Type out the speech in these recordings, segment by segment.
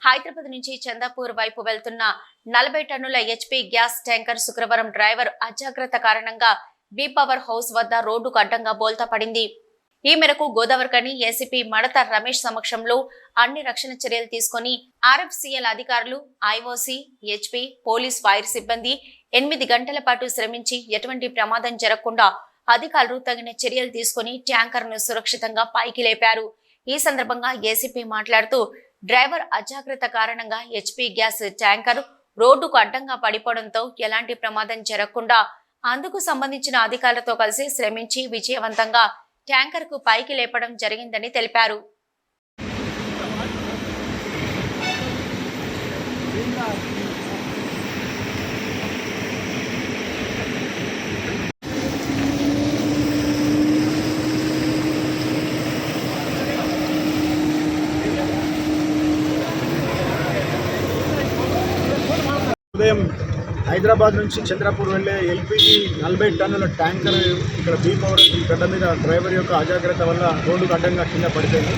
హైదరాబాద్ నుంచి చందాపూర్ వైపు వెళ్తున్న 40 టన్నుల హెచ్పీ గ్యాస్ ట్యాంకర్ శుక్రవారం డ్రైవర్ అజాగ్రత్త కారణంగా బి పవర్ హౌస్ వద్ద రోడ్డుకు అడ్డంగా బోల్తా పడింది. ఈ మేరకు గోదావరికని ఏసీపీ మడత రమేష్ సమక్షంలో అన్ని రక్షణ చర్యలు తీసుకుని ఆర్ఎఫ్సీఎల్ అధికారులు, ఐఓసీ, హెచ్పీ, పోలీస్, ఫైర్ సిబ్బంది 8 గంటల పాటు శ్రమించి ఎటువంటి ప్రమాదం జరగకుండా అధికారులు తగిన చర్యలు తీసుకుని ట్యాంకర్ ను సురక్షితంగా పైకి లేపారు. ఈ సందర్భంగా ఏసీపీ మాట్లాడుతూ డ్రైవర్ అజాగ్రత్త కారణంగా హెచ్పీ గ్యాస్ ట్యాంకర్ రోడ్డుకు అడ్డంగా పడిపోవడంతో ఎలాంటి ప్రమాదం జరగకుండా అందుకు సంబంధించిన అధికారులతో కలిసి శ్రమించి విజయవంతంగా ట్యాంకర్ కు పైకి లేపడం జరిగిందని తెలిపారు. ఉదయం హైదరాబాద్ నుంచి చంద్రపూర్ వెళ్ళే ఎల్పీజీ 40 టన్నుల ట్యాంకర్ ఇక్కడ బీ పవర్ గడ్డ మీద డ్రైవర్ యొక్క అజాగ్రత్త వల్ల రోడ్డుకు అడ్డంగా కింద పడిపోయింది.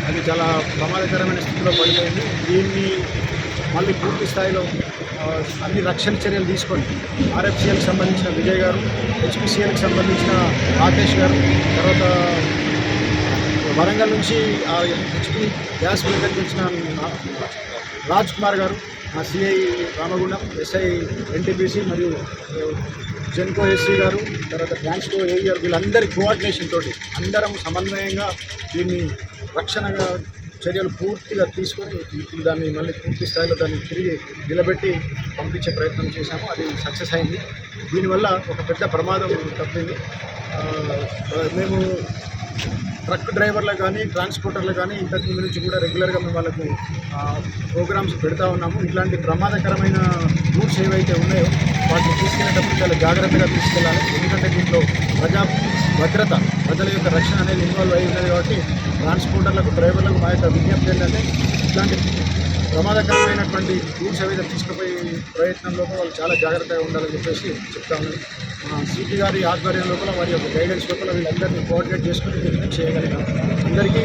అది చాలా ప్రమాదకరమైన స్థితిలో పడిపోయింది. దీన్ని మళ్ళీ పూర్తి స్థాయిలో అన్ని రక్షణ చర్యలు తీసుకొని ఆర్ఎఫ్సీఎల్కి సంబంధించిన విజయ్ గారు, హెచ్పిసిఎల్కి సంబంధించిన రాకేష్ గారు, తర్వాత వరంగల్ నుంచి హెచ్పి గ్యాస్ వెహికల్కి వచ్చిన రాజ్ కుమార్ గారు, మా సిఐ రామగుండం, ఎస్ఐ ఎన్టీపీసీ మరియు జెన్కో ఎస్సీ గారు, తర్వాత ట్రాన్స్కో ఏఈ గారు, వీళ్ళందరి కోఆర్డినేషన్ తోటి అందరం సమన్వయంగా దీన్ని రక్షణగా చర్యలు పూర్తిగా తీసుకొని దాన్ని మళ్ళీ పూర్తి స్థాయిలో దాన్ని తిరిగి నిలబెట్టి పంపించే ప్రయత్నం చేశాము. అది సక్సెస్ అయింది. దీనివల్ల ఒక పెద్ద ప్రమాదం తప్పింది. మేము ట్రక్ డ్రైవర్లకు కానీ ట్రాన్స్పోర్టర్లకు కానీ ఇంతకు ముందు నుంచి కూడా రెగ్యులర్గా మేము వాళ్ళకు ప్రోగ్రామ్స్ పెడతా ఉన్నాము. ఇట్లాంటి ప్రమాదకరమైన రూట్స్ ఏవైతే ఉన్నాయో వాటిని తీసుకెళ్ళేటప్పుడు చాలా జాగ్రత్తగా తీసుకెళ్ళాలి. ఎందుకంటే దీంట్లో ప్రజల యొక్క రక్షణ అనేది ఇన్వాల్వ్ అయి ఉన్నది కాబట్టి ట్రాన్స్పోర్టర్లకు, డ్రైవర్లకు మా యొక్క విజ్ఞప్తి ఏంటంటే ఇట్లాంటి ప్రమాదకరమైనటువంటి రూట్స్ ఏవైతే తీసుకుపోయే ప్రయత్నంలో వాళ్ళు చాలా జాగ్రత్తగా ఉండాలని చెప్పేసి చెప్తా ఉన్నాను. సిపి గారి ఆధ్వర్యం లోపల వారి యొక్క గైడెన్స్ లోపల వీళ్ళందరినీ కోఆర్డినేట్ చేసుకుని చేయగలిగాం. అందరికీ